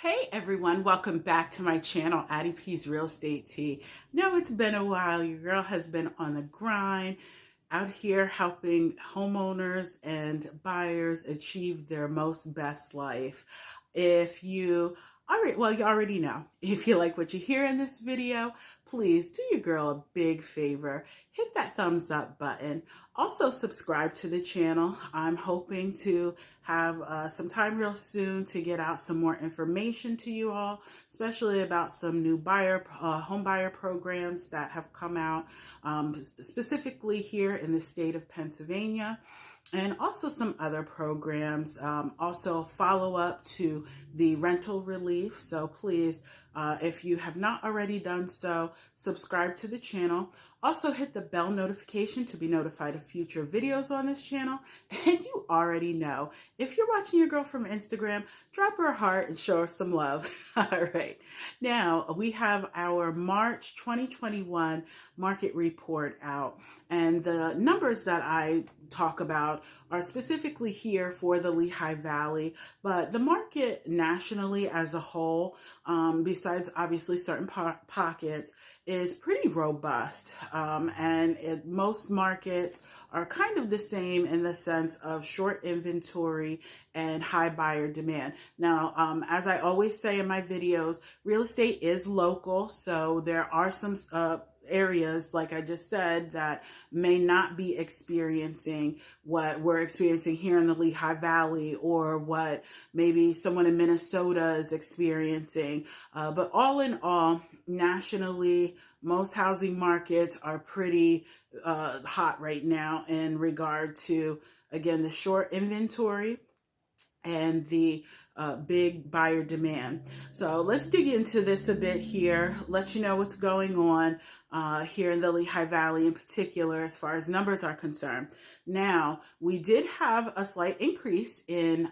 Hey everyone, welcome back to my channel, Addie P's Real Estate Tea. Know it's been a while. Your girl has been on the grind out here helping homeowners and buyers achieve their most best life. If you you already know. If you like what you hear in this video, please do your girl a big favor. Hit that thumbs up button. Also subscribe to the channel. I'm hoping to have some time real soon to get out some more information to you all, especially about some new home buyer programs that have come out, specifically here in the state of Pennsylvania, and also some other programs. Also follow up to the rental relief. So please, if you have not already done so, subscribe to the channel. Also hit the bell notification to be notified of future videos on this channel. And you already know, if you're watching your girl from Instagram, drop her a heart and show her some love. All right. Now, we have our March 2021 market report out. And the numbers that I talk about are specifically here for the Lehigh Valley, but the market nationally as a whole, besides obviously certain pockets, is pretty robust. Most markets are kind of the same in the sense of short inventory and high buyer demand. Now, as I always say in my videos, real estate is local, so there are some areas, like I just said, that may not be experiencing what we're experiencing here in the Lehigh Valley, or what maybe someone in Minnesota is experiencing. But all in all, nationally, most housing markets are pretty hot right now in regard to, again, the short inventory and the big buyer demand. So let's dig into this a bit here, let you know what's going on here in the Lehigh Valley in particular as far as numbers are concerned. Now, we did have a slight increase in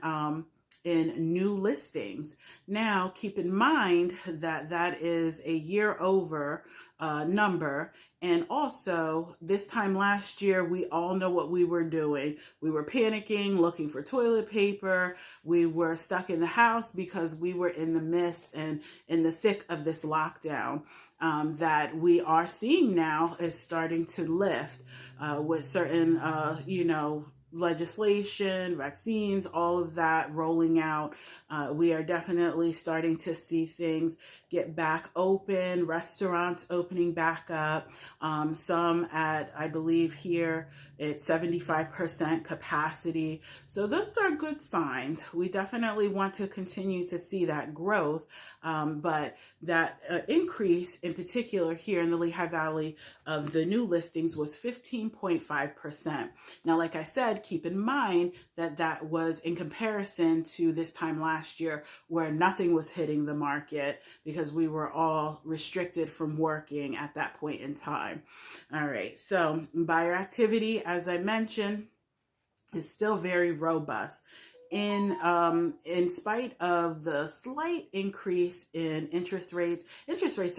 new listings. Now, keep in mind that that is a year over number. And also, this time last year, we all know what we were doing. We were panicking, looking for toilet paper. We were stuck in the house because we were in the midst and in the thick of this lockdown that we are seeing now is starting to lift with certain, legislation, vaccines, all of that rolling out. We are definitely starting to see things get back open, restaurants opening back up, some at, I believe here, it's 75% capacity. So those are good signs. We definitely want to continue to see that growth, but that increase in particular here in the Lehigh Valley of the new listings was 15.5%. Now, like I said, keep in mind that that was in comparison to this time last year where nothing was hitting the market because we were all restricted from working at that point in time. All right, so buyer activity, as I mentioned, is still very robust. In spite of the slight increase in interest rates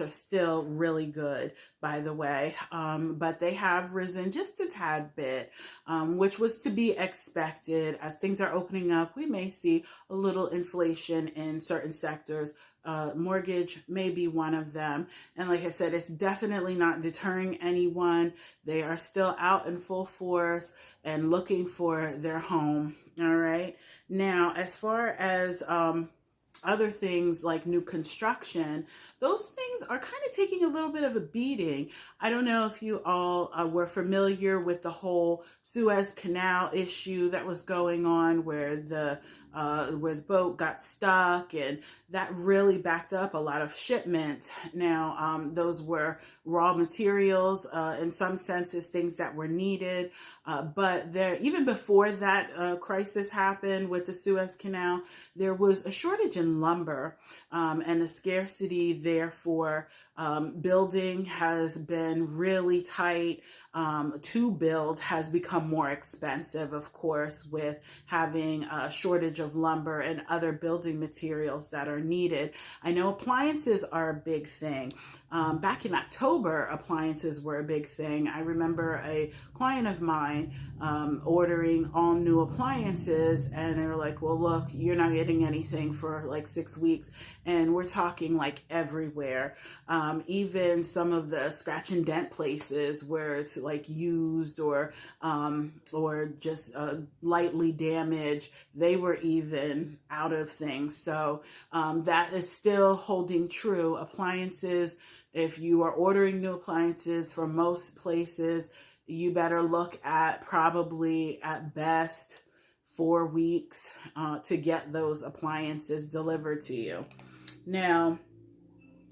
are still really good, by the way, but they have risen just a tad bit, which was to be expected. As things are opening up, we may see a little inflation in certain sectors. Mortgage may be one of them. And like I said, it's definitely not deterring anyone. They are still out in full force and looking for their home. All right. Now, as far as other things like new construction, those things are kind of taking a little bit of a beating. I don't know if you all were familiar with the whole Suez Canal issue that was going on, where the boat got stuck, and that really backed up a lot of shipments. Now, those were raw materials, in some senses, things that were needed. But even before that crisis happened with the Suez Canal, there was a shortage in lumber and a scarcity. Therefore, building has been really tight. to build has become more expensive, of course, with having a shortage of lumber and other building materials that are needed. I know appliances are a big thing. Back in October, appliances were a big thing. I remember a client of mine ordering all new appliances, and they were like, well, look, you're not getting anything for like 6 weeks. And we're talking like everywhere. Even some of the scratch and dent places where it's like used or just lightly damaged, they were even out of things. So that is still holding true. Appliances, if you are ordering new appliances from most places, you better look at probably at best 4 weeks to get those appliances delivered to you. Now,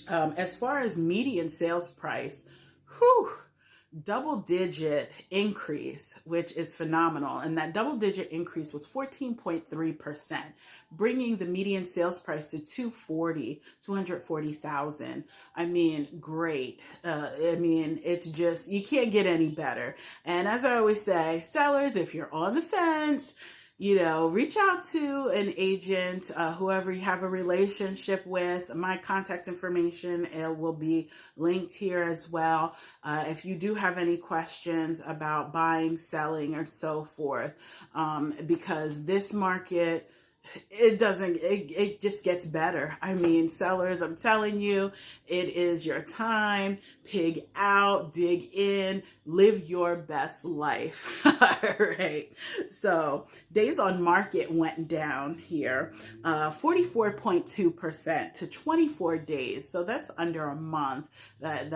as far as median sales price, double-digit increase, which is phenomenal. And that double-digit increase was 14.3%, bringing the median sales price to $240,000. I mean, great. I mean, it's just, you can't get any better. And as I always say, sellers, if you're on the fence, reach out to an agent, whoever you have a relationship with. My contact information will be linked here as well. If you do have any questions about buying, selling, and so forth, because this market, it just gets better. I mean, sellers, I'm telling you, it is your time. Pig out, dig in, live your best life. All right. So days on market went down here, 44.2% to 24 days. So that's under a month that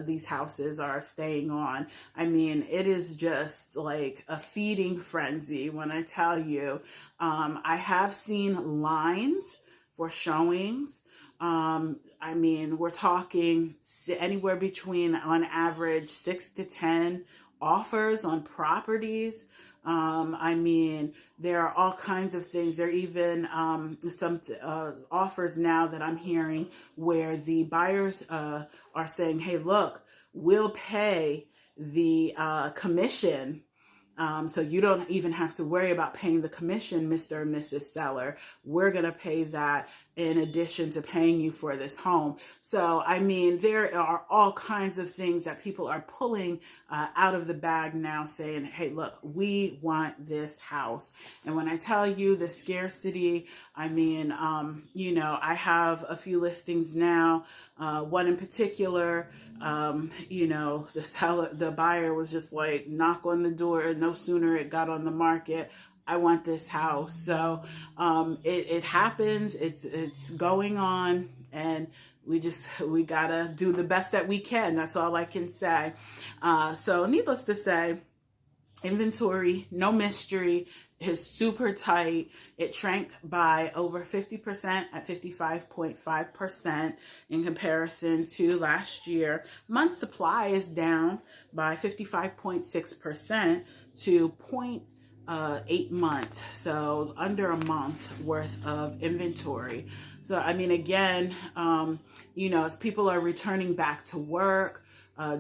these houses are staying on. I mean, it is just like a feeding frenzy when I tell you. I have seen lines for showings. I mean, we're talking anywhere between, on average, 6 to 10 offers on properties. I mean, there are all kinds of things. There are even some offers now that I'm hearing where the buyers are saying, hey, look, we'll pay the commission. So you don't even have to worry about paying the commission, Mr. and Mrs. Seller. We're going to pay that in addition to paying you for this home. So, I mean, there are all kinds of things that people are pulling out of the bag now, saying, hey, look, we want this house. And when I tell you the scarcity, I mean, I have a few listings now. One in particular, the buyer was just like, knock on the door, and no sooner it got on the market, I want this house. So it happens. It's going on, and we gotta do the best that we can. That's all I can say. So needless to say, inventory, no mystery, is super tight. It shrank by over 50% at 55.5% in comparison to last year. Month supply is down by 55.6% to 0.8 months. So under a month worth of inventory. So, I mean, again, as people are returning back to work,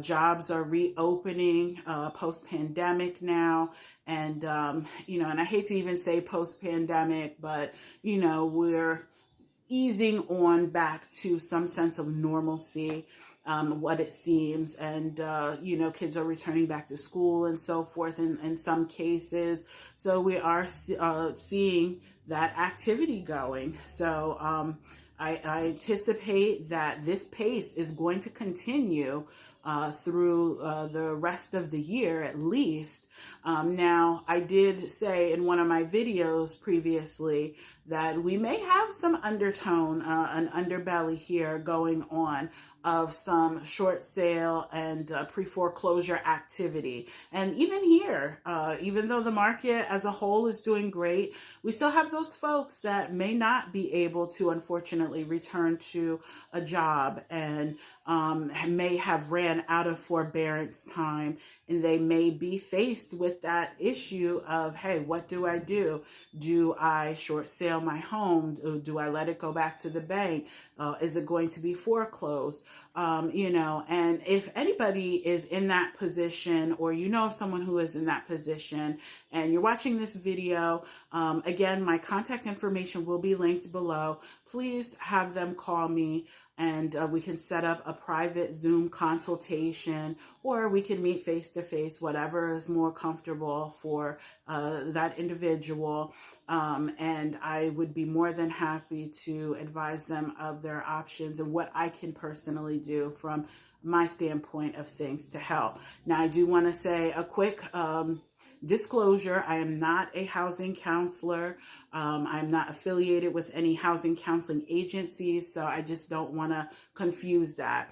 jobs are reopening post-pandemic now. And, and I hate to even say post-pandemic, but, we're easing on back to some sense of normalcy, what it seems. And, kids are returning back to school and so forth in some cases. So we are seeing that activity going. So I anticipate that this pace is going to continue through the rest of the year at least. Now, I did say in one of my videos previously that we may have some undertone, an underbelly here going on of some short sale and pre-foreclosure activity. And even here, even though the market as a whole is doing great, we still have those folks that may not be able to, unfortunately, return to a job and may have ran out of forbearance time, and they may be faced faced with that issue of, hey, what do I do? Do I short sale my home? Do I let it go back to the bank? Is it going to be foreclosed? And if anybody is in that position, or you know someone who is in that position and you're watching this video, again, my contact information will be linked below. Please have them call me, and we can set up a private Zoom consultation, or we can meet face to face, whatever is more comfortable for that individual. And I would be more than happy to advise them of their options and what I can personally do from my standpoint of things to help. Now, I do want to say a quick disclosure. I am not a housing counselor. I'm not affiliated with any housing counseling agencies, so I just don't want to confuse that.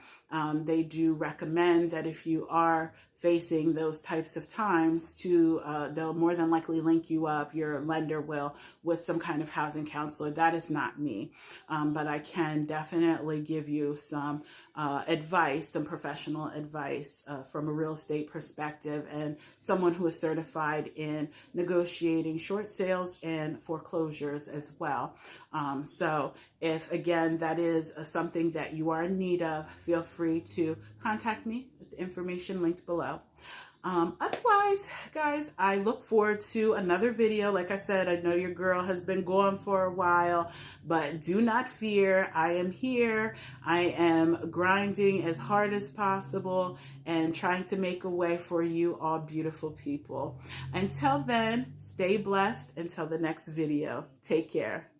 They do recommend that if you are facing those types of times, they'll more than likely link you up, your lender will, with some kind of housing counselor. That is not me, but I can definitely give you some advice, some professional advice from a real estate perspective, and someone who is certified in negotiating short sales and foreclosures as well. So if, again, that is something that you are in need of, feel free to contact me with the information linked below. Otherwise, guys, I look forward to another video. Like I said, I know your girl has been gone for a while, but do not fear. I am here. I am grinding as hard as possible and trying to make a way for you all beautiful people. Until then, stay blessed. Until the next video, take care.